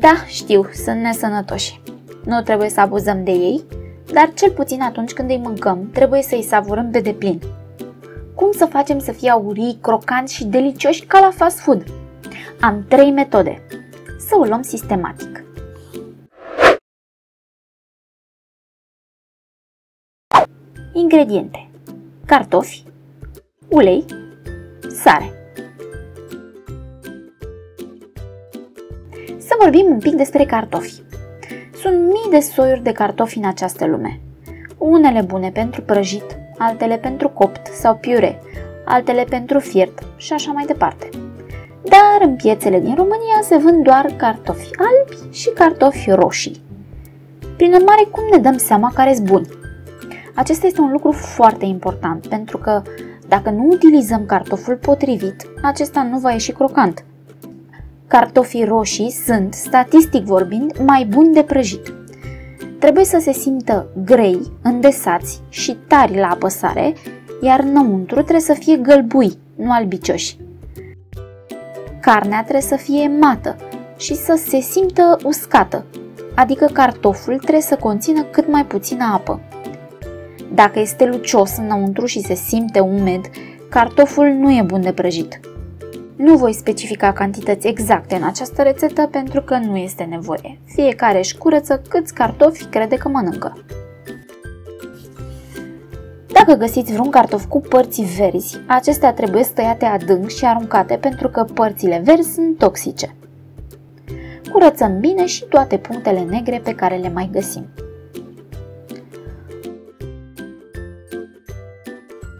Da, știu, sunt nesănătoși. Nu trebuie să abuzăm de ei, dar cel puțin atunci când îi mâncăm, trebuie să îi savurăm pe deplin. Cum să facem să fie aurii, crocanți și delicioși ca la fast food? Am 3 metode. Să o luăm sistematic. Ingrediente: cartofi, ulei, sare. Să vorbim un pic despre cartofi. Sunt mii de soiuri de cartofi în această lume. Unele bune pentru prăjit, altele pentru copt sau piure, altele pentru fiert și așa mai departe. Dar în piețele din România se vând doar cartofi albi și cartofi roșii. Prin urmare, cum ne dăm seama care sunt buni? Acesta este un lucru foarte important, pentru că dacă nu utilizăm cartoful potrivit, acesta nu va ieși crocant. Cartofii roșii sunt, statistic vorbind, mai buni de prăjit. Trebuie să se simtă grei, îndesați și tari la apăsare, iar înăuntru trebuie să fie gălbui, nu albicioși. Carnea trebuie să fie mată și să se simtă uscată, adică cartoful trebuie să conțină cât mai puțină apă. Dacă este lucios înăuntru și se simte umed, cartoful nu e bun de prăjit. Nu voi specifica cantități exacte în această rețetă pentru că nu este nevoie. Fiecare își curăță câți cartofi crede că mănâncă. Dacă găsiți vreun cartof cu părți verzi, acestea trebuie tăiate adânc și aruncate pentru că părțile verzi sunt toxice. Curățăm bine și toate punctele negre pe care le mai găsim.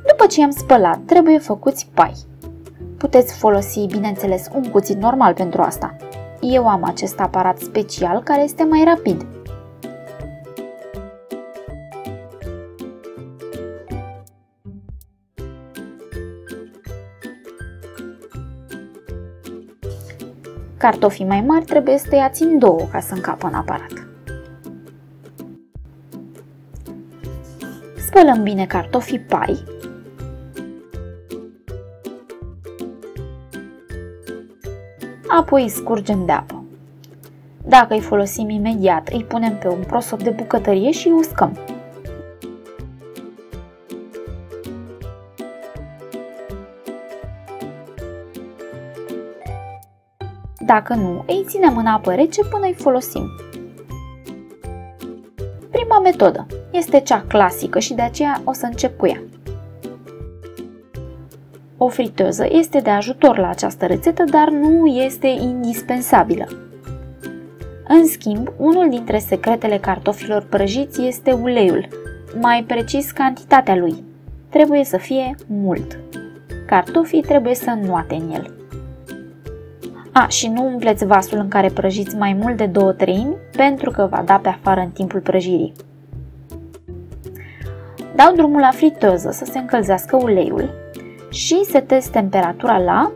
După ce i-am spălat, trebuie făcuți pai. Puteți folosi, bineînțeles, un cuțit normal pentru asta. Eu am acest aparat special care este mai rapid. Cartofii mai mari trebuie tăiați în două ca să încapă în aparat. Spălăm bine cartofii pai. Apoi îi scurgem de apă. Dacă îi folosim imediat, îi punem pe un prosop de bucătărie și îi uscăm. Dacă nu, îi ținem în apă rece până îi folosim. Prima metodă este cea clasică și de aceea o să încep cu ea. O friteză este de ajutor la această rețetă, dar nu este indispensabilă. În schimb, unul dintre secretele cartofilor prăjiți este uleiul, mai precis cantitatea lui. Trebuie să fie mult. Cartofii trebuie să înnoate în el. Și nu umpleți vasul în care prăjiți mai mult de 2/3 pentru că va da pe afară în timpul prăjirii. Dau drumul la friteză să se încălzească uleiul și setez temperatura la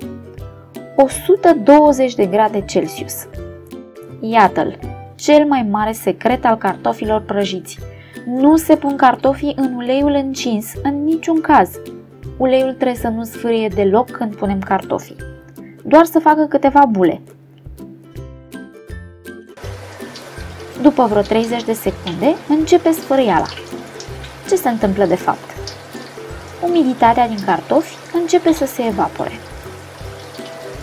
120 de grade Celsius. Iată-l, cel mai mare secret al cartofilor prăjiți. Nu se pun cartofii în uleiul încins în niciun caz. Uleiul trebuie să nu sfârie deloc când punem cartofii, doar să facă câteva bule. După vreo 30 de secunde începe sfârâiala. Ce se întâmplă de fapt? Umiditatea din cartofi începe să se evapore.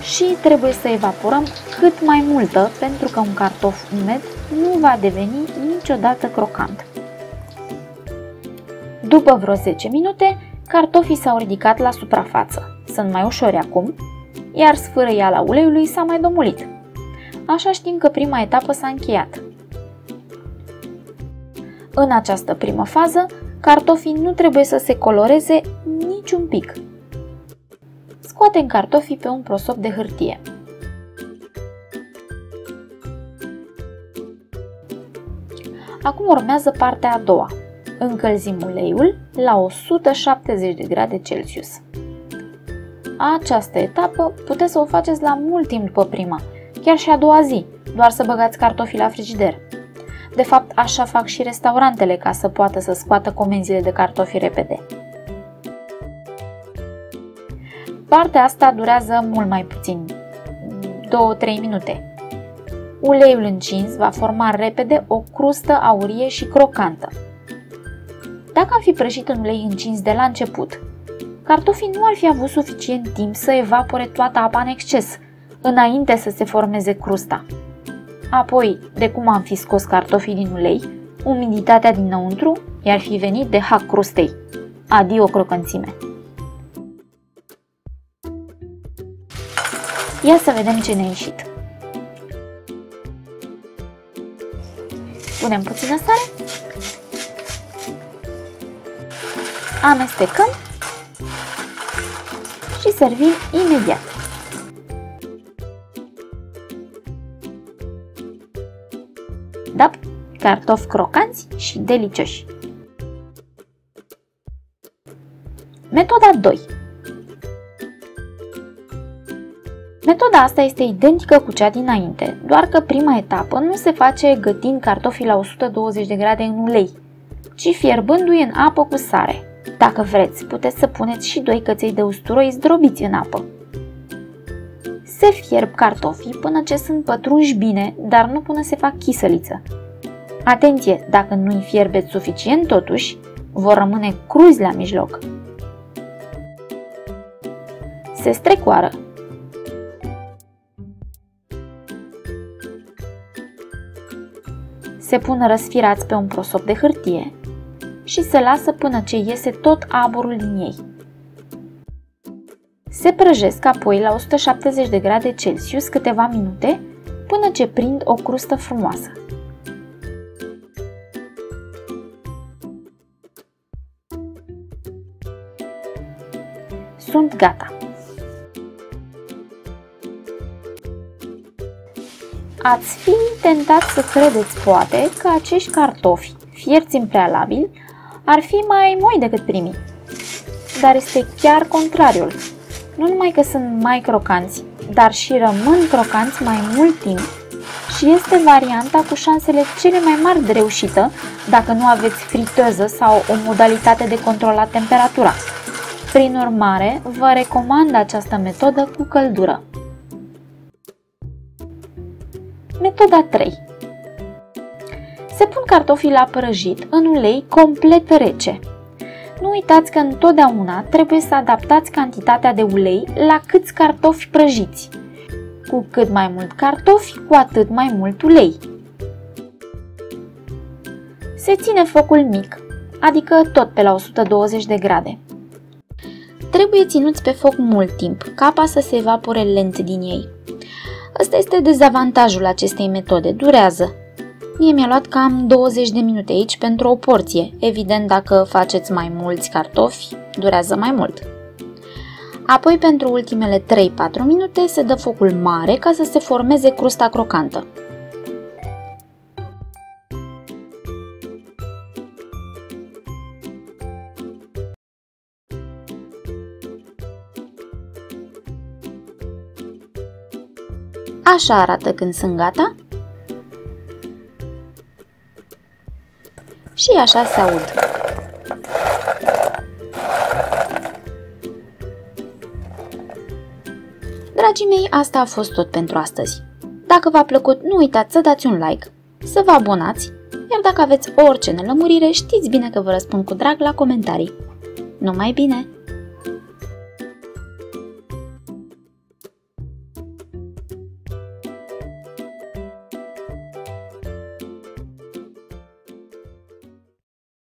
Și trebuie să evaporăm cât mai multă, pentru că un cartof umed nu va deveni niciodată crocant. După vreo 10 minute, cartofii s-au ridicat la suprafață. Sunt mai ușori acum, iar sfârâiala uleiului s-a mai domolit. Așa știm că prima etapă s-a încheiat. În această primă fază, cartofii nu trebuie să se coloreze niciun pic. Scoatem cartofii pe un prosop de hârtie. Acum urmează partea a doua. Încălzim uleiul la 170 de grade Celsius. Această etapă puteți să o faceți la mult timp după prima, chiar și a doua zi, doar să băgați cartofii la frigider. De fapt, așa fac și restaurantele ca să poată să scoată comenzile de cartofi repede. Partea asta durează mult mai puțin, 2-3 minute. Uleiul încins va forma repede o crustă aurie și crocantă. Dacă am fi prăjit în ulei încins de la început, cartofii nu ar fi avut suficient timp să evapore toată apa în exces, înainte să se formeze crusta. Apoi, de cum am fi scos cartofii din ulei, umiditatea dinăuntru i-ar fi venit de hac crustei. Adio crocănțime! Ia să vedem ce ne-a ieșit. Punem puțină sare, amestecăm și servim imediat. Da, cartofi crocanți și delicioși. Metoda 2. Metoda asta este identică cu cea dinainte, doar că prima etapă nu se face gătind cartofii la 120 de grade în ulei, ci fierbându-i în apă cu sare. Dacă vreți, puteți să puneți și 2 căței de usturoi zdrobiți în apă. Se fierb cartofii până ce sunt pătrunși bine, dar nu până se fac chisăliță. Atenție, dacă nu-i fierbeți suficient totuși, vor rămâne cruzi la mijloc. Se strecoară. Se pun răsfirați pe un prosop de hârtie și se lasă până ce iese tot aburul din ei. Se prăjesc apoi la 170 de grade Celsius câteva minute până ce prind o crustă frumoasă. Sunt gata! Ați fi tentat să credeți poate că acești cartofi, fierți în prealabil, ar fi mai moi decât primii. Dar este chiar contrariul. Nu numai că sunt mai crocanți, dar și rămân crocanți mai mult timp și este varianta cu șansele cele mai mari de reușită dacă nu aveți friteză sau o modalitate de controlat temperatura. Prin urmare, vă recomand această metodă cu căldură. Metoda 3. Se pun cartofii la prăjit în ulei complet rece. Nu uitați că întotdeauna trebuie să adaptați cantitatea de ulei la câți cartofi prăjiți. Cu cât mai mult cartofi, cu atât mai mult ulei. Se ține focul mic, adică tot pe la 120 de grade. Trebuie ținuți pe foc mult timp, ca apa să se evapore lent din ei. Ăsta este dezavantajul acestei metode, durează. Mie mi-a luat cam 20 de minute aici pentru o porție. Evident, dacă faceți mai mulți cartofi, durează mai mult. Apoi, pentru ultimele 3-4 minute, se dă focul mare ca să se formeze crusta crocantă. Așa arată când sunt gata și așa se aud. Dragii mei, asta a fost tot pentru astăzi. Dacă v-a plăcut, nu uitați să dați un like, să vă abonați, iar dacă aveți orice nelămurire, știți bine că vă răspund cu drag la comentarii. Numai bine!